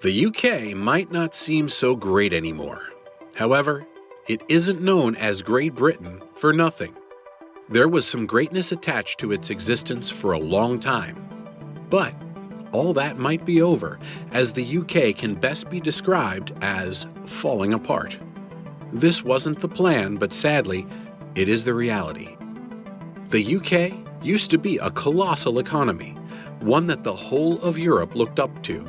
The UK might not seem so great anymore. However, it isn't known as Great Britain for nothing. There was some greatness attached to its existence for a long time. But all that might be over, as the UK can best be described as falling apart. This wasn't the plan, but sadly, it is the reality. The UK used to be a colossal economy, one that the whole of Europe looked up to.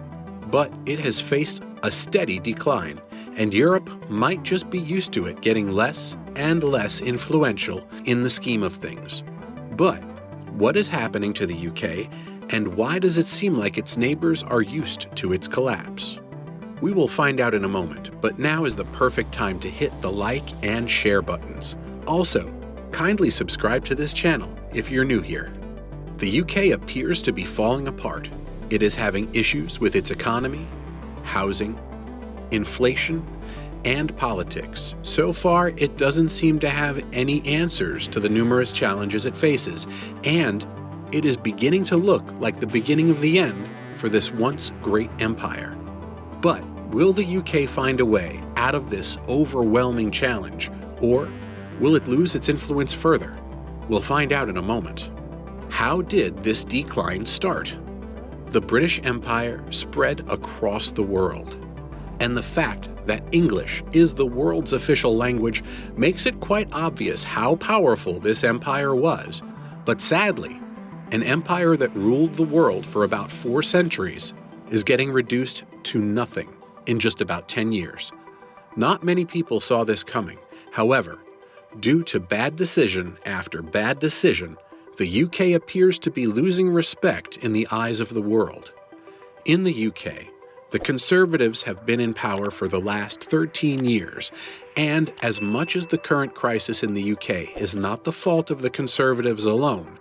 But it has faced a steady decline, and Europe might just be used to it getting less and less influential in the scheme of things. But what is happening to the UK, and why does it seem like its neighbors are used to its collapse? We will find out in a moment, but now is the perfect time to hit the like and share buttons. Also, kindly subscribe to this channel if you're new here. The UK appears to be falling apart. It is having issues with its economy, housing, inflation, and politics. So far, it doesn't seem to have any answers to the numerous challenges it faces, and it is beginning to look like the beginning of the end for this once great empire. But will the UK find a way out of this overwhelming challenge, or will it lose its influence further? We'll find out in a moment. How did this decline start? The British Empire spread across the world, and the fact that English is the world's official language makes it quite obvious how powerful this empire was. But sadly, an empire that ruled the world for about 4 centuries is getting reduced to nothing in just about 10 years. Not many people saw this coming. However, due to bad decision after bad decision, the UK appears to be losing respect in the eyes of the world. In the UK, the Conservatives have been in power for the last 13 years, and as much as the current crisis in the UK is not the fault of the Conservatives alone,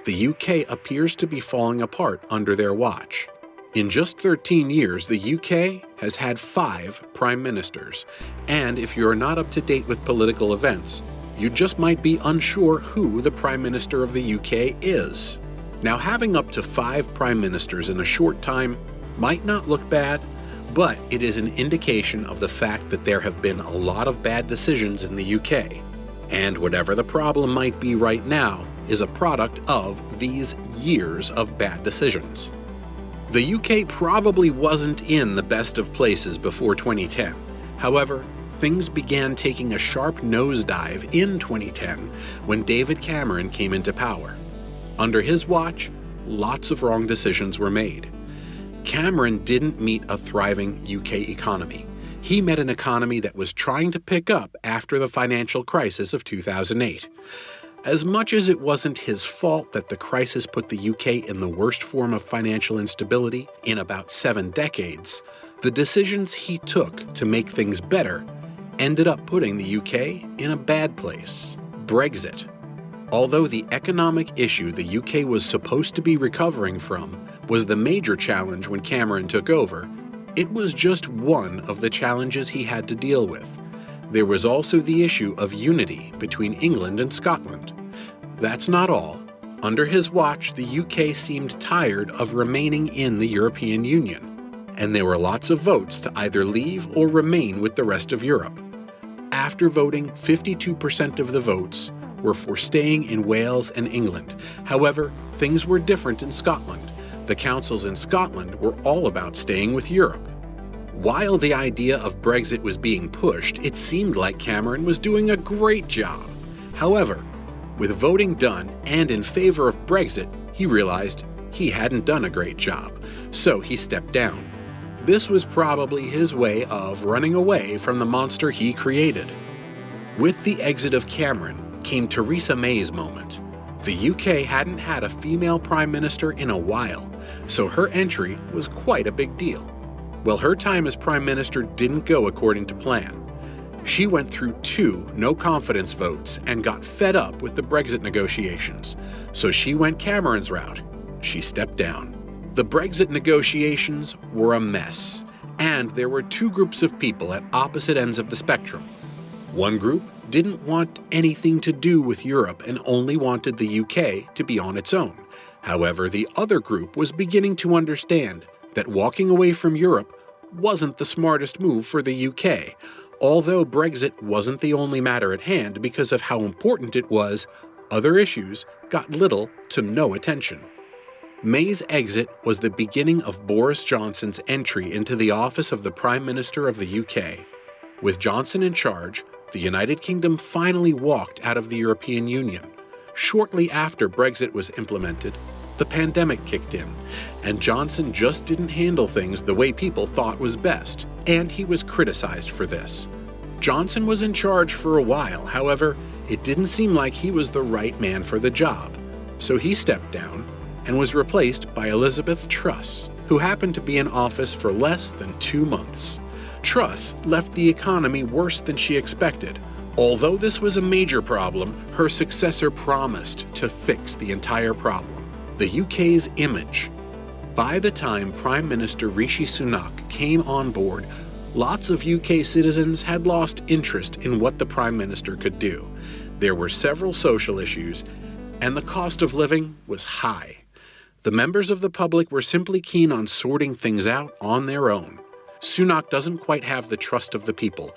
the UK appears to be falling apart under their watch. In just 13 years, the UK has had 5 prime ministers, and if you're not up to date with political events, you just might be unsure who the Prime Minister of the UK is. Now, having up to 5 prime ministers in a short time might not look bad, but it is an indication of the fact that there have been a lot of bad decisions in the UK. And whatever the problem might be right now is a product of these years of bad decisions. The UK probably wasn't in the best of places before 2010. However, things began taking a sharp nosedive in 2010 when David Cameron came into power. Under his watch, lots of wrong decisions were made. Cameron didn't meet a thriving UK economy. He met an economy that was trying to pick up after the financial crisis of 2008. As much as it wasn't his fault that the crisis put the UK in the worst form of financial instability in about 7 decades, the decisions he took to make things better ended up putting the UK in a bad place. Brexit. Although the economic issue the UK was supposed to be recovering from was the major challenge when Cameron took over, it was just one of the challenges he had to deal with. There was also the issue of unity between England and Scotland. That's not all. Under his watch, the UK seemed tired of remaining in the European Union, and there were lots of votes to either leave or remain with the rest of Europe. After voting, 52% of the votes were for staying in Wales and England. However, things were different in Scotland. The councils in Scotland were all about staying with Europe. While the idea of Brexit was being pushed, it seemed like Cameron was doing a great job. However, with voting done and in favor of Brexit, he realized he hadn't done a great job, so he stepped down. This was probably his way of running away from the monster he created. With the exit of Cameron came Theresa May's moment. The UK hadn't had a female prime minister in a while, so her entry was quite a big deal. Well, her time as prime minister didn't go according to plan. She went through 2 no-confidence votes and got fed up with the Brexit negotiations, so she went Cameron's route. She stepped down. The Brexit negotiations were a mess, and there were 2 groups of people at opposite ends of the spectrum. One group didn't want anything to do with Europe and only wanted the UK to be on its own. However, the other group was beginning to understand that walking away from Europe wasn't the smartest move for the UK, although Brexit wasn't the only matter at hand because of how important it was. Other issues got little to no attention. May's exit was the beginning of Boris Johnson's entry into the office of the Prime Minister of the UK. With Johnson in charge, the United Kingdom finally walked out of the European Union. Shortly after Brexit was implemented, the pandemic kicked in, and Johnson just didn't handle things the way people thought was best, and he was criticized for this. Johnson was in charge for a while, however, it didn't seem like he was the right man for the job, so he stepped down and was replaced by Elizabeth Truss, who happened to be in office for less than 2 months. Truss left the economy worse than she expected. Although this was a major problem, her successor promised to fix the entire problem: the UK's image. By the time Prime Minister Rishi Sunak came on board, lots of UK citizens had lost interest in what the Prime Minister could do. There were several social issues, and the cost of living was high. The members of the public were simply keen on sorting things out on their own. Sunak doesn't quite have the trust of the people,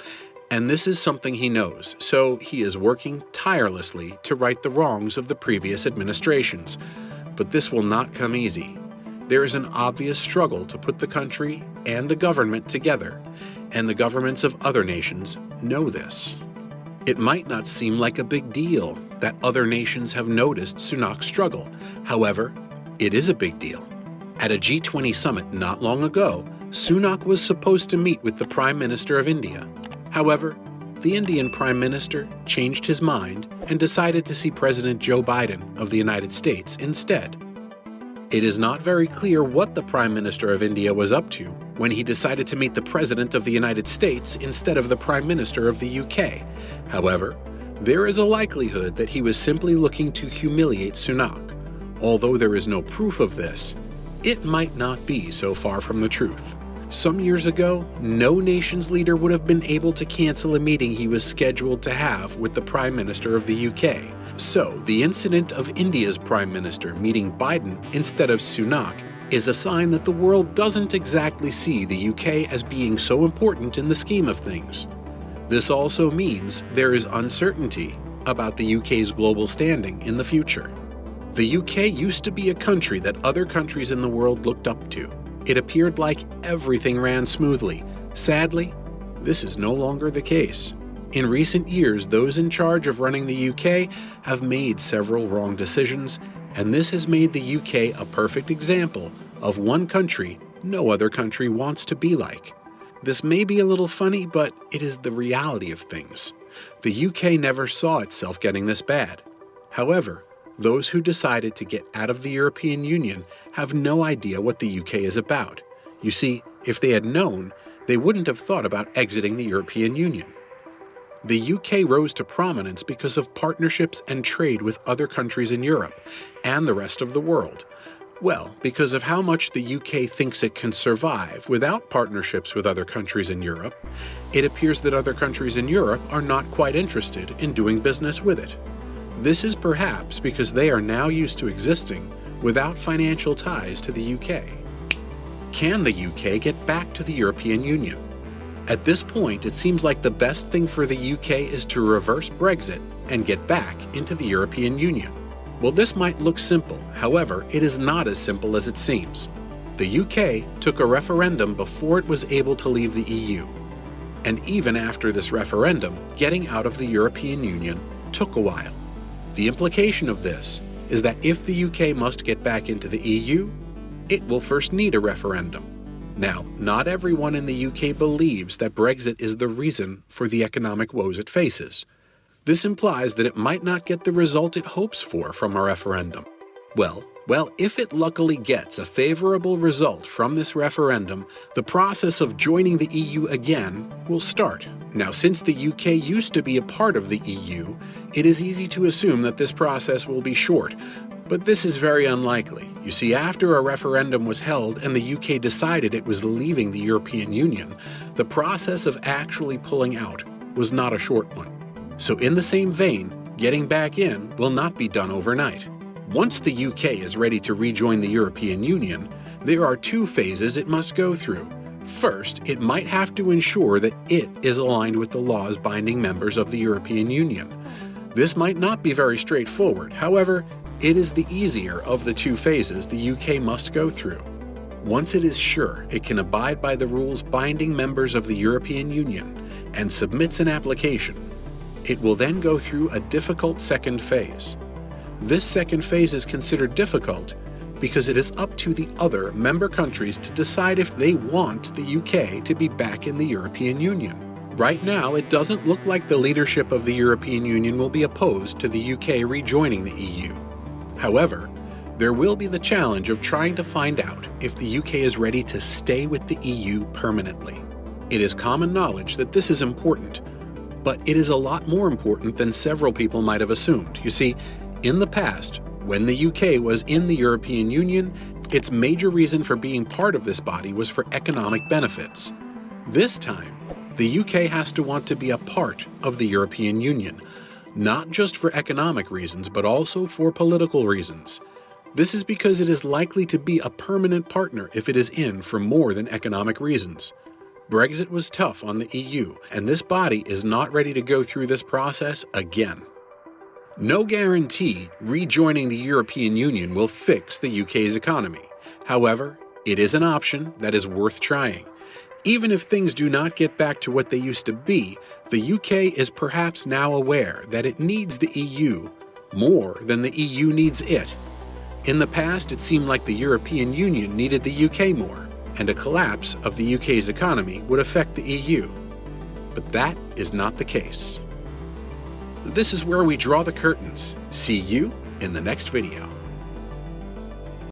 and this is something he knows, so he is working tirelessly to right the wrongs of the previous administrations. But this will not come easy. There is an obvious struggle to put the country and the government together, and the governments of other nations know this. It might not seem like a big deal that other nations have noticed Sunak's struggle. However, it is a big deal. At a G20 summit not long ago, Sunak was supposed to meet with the Prime Minister of India. However, the Indian Prime Minister changed his mind and decided to see President Joe Biden of the United States instead. It is not very clear what the Prime Minister of India was up to when he decided to meet the President of the United States instead of the Prime Minister of the UK. However, there is a likelihood that he was simply looking to humiliate Sunak. Although there is no proof of this, it might not be so far from the truth. Some years ago, no nation's leader would have been able to cancel a meeting he was scheduled to have with the Prime Minister of the UK. So, the incident of India's Prime Minister meeting Biden instead of Sunak is a sign that the world doesn't exactly see the UK as being so important in the scheme of things. This also means there is uncertainty about the UK's global standing in the future. The UK used to be a country that other countries in the world looked up to. It appeared like everything ran smoothly. Sadly, this is no longer the case. In recent years, those in charge of running the UK have made several wrong decisions, and this has made the UK a perfect example of one country no other country wants to be like. This may be a little funny, but it is the reality of things. The UK never saw itself getting this bad. However, those who decided to get out of the European Union have no idea what the UK is about. You see, if they had known, they wouldn't have thought about exiting the European Union. The UK rose to prominence because of partnerships and trade with other countries in Europe and the rest of the world. Well, because of how much the UK thinks it can survive without partnerships with other countries in Europe, it appears that other countries in Europe are not quite interested in doing business with it. This is perhaps because they are now used to existing without financial ties to the UK. Can the UK get back to the European Union? At this point, it seems like the best thing for the UK is to reverse Brexit and get back into the European Union. Well, this might look simple, however, it is not as simple as it seems. The UK took a referendum before it was able to leave the EU. And even after this referendum, getting out of the European Union took a while. The implication of this is that if the UK must get back into the EU, it will first need a referendum. Now, not everyone in the UK believes that Brexit is the reason for the economic woes it faces. This implies that it might not get the result it hopes for from a referendum. Well, if it luckily gets a favorable result from this referendum, the process of joining the EU again will start. Now, since the UK used to be a part of the EU, it is easy to assume that this process will be short. But this is very unlikely. You see, after a referendum was held and the UK decided it was leaving the European Union, the process of actually pulling out was not a short one. So in the same vein, getting back in will not be done overnight. Once the UK is ready to rejoin the European Union, there are two phases it must go through. First, it might have to ensure that it is aligned with the laws binding members of the European Union. This might not be very straightforward, however, it is the easier of the two phases the UK must go through. Once it is sure it can abide by the rules binding members of the European Union and submits an application, it will then go through a difficult second phase. This second phase is considered difficult because it is up to the other member countries to decide if they want the UK to be back in the European Union. Right now, it doesn't look like the leadership of the European Union will be opposed to the UK rejoining the EU. However, there will be the challenge of trying to find out if the UK is ready to stay with the EU permanently. It is common knowledge that this is important, but it is a lot more important than several people might have assumed. You see, in the past, when the UK was in the European Union, its major reason for being part of this body was for economic benefits. This time, the UK has to want to be a part of the European Union, not just for economic reasons, but also for political reasons. This is because it is likely to be a permanent partner if it is in for more than economic reasons. Brexit was tough on the EU, and this body is not ready to go through this process again. No guarantee rejoining the European Union will fix the UK's economy. However, it is an option that is worth trying. Even if things do not get back to what they used to be, the UK is perhaps now aware that it needs the EU more than the EU needs it. In the past, it seemed like the European Union needed the UK more, and a collapse of the UK's economy would affect the EU. But that is not the case. This is where we draw the curtains. See you in the next video.